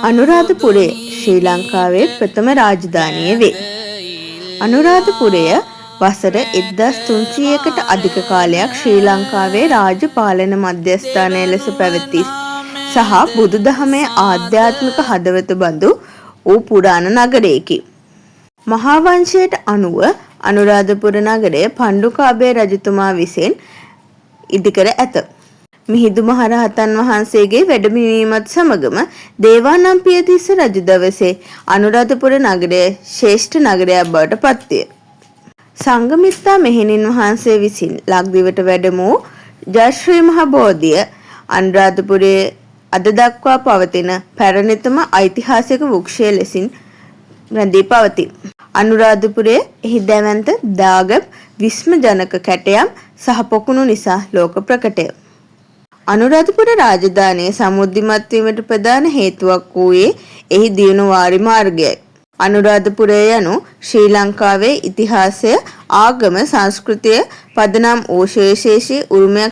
අනුරාධපුරය ශ්‍රී ලංකාවේ ප්‍රථම රාජධානිය වේ. අනුරාධපුරය වසර 1300කට අධික කාලයක් ශ්‍රී ලංකාවේ රාජ්‍ය පාලන මධ්‍යස්ථානය ලෙස පැවති සහ බුදුදහමේ ආධ්‍යාත්මික හදවත බඳු වූ පුරාණ නගරයකි. මහාවංශයට අනුව අනුරාධපුර නගරය පණ්ඩුකාභය රජතුමා විසින් ඉදිකර ඇත. මිහිඳු මහරහතන් වහන්සේගේ වැඩමවීමත් සමගම දේවානම්පියතිස්ස රජු දවසේ අනුරාධපුර නගරය ශ්‍රේෂ්ඨ නගරයක් බවට පත්විය. සංඝමිත්තා මෙහෙණින් වහන්සේ විසින් ලක්දිවට වැඩම වූ ජයශ්‍රී මහ බෝධිය අනුරාධපුරයේ අද දක්වා පවතින පැරණිතම ඓතිහාසික වෘක්ෂය ලෙසින් රැඳී පවතී. අනුරාධපුරයේ එහි දැවැන්ත දාගැබ් විස්මජනක කැටයම් සහ පොකුණු නිසා ලෝක ප්‍රකටය. අනුරාධපුර රාජධානිය සමෘද්ධිමත් වීමට ප්‍රධාන හේතුවක් වූයේ එහි දියුණු වාරි මාර්ගයයි. අනුරාධපුරය යනු ශ්‍රී ලංකාවේ ඉතිහාසය, ආගම, සංස්කෘතිය පදනම් වූ සුවිශේෂී උරුමයක්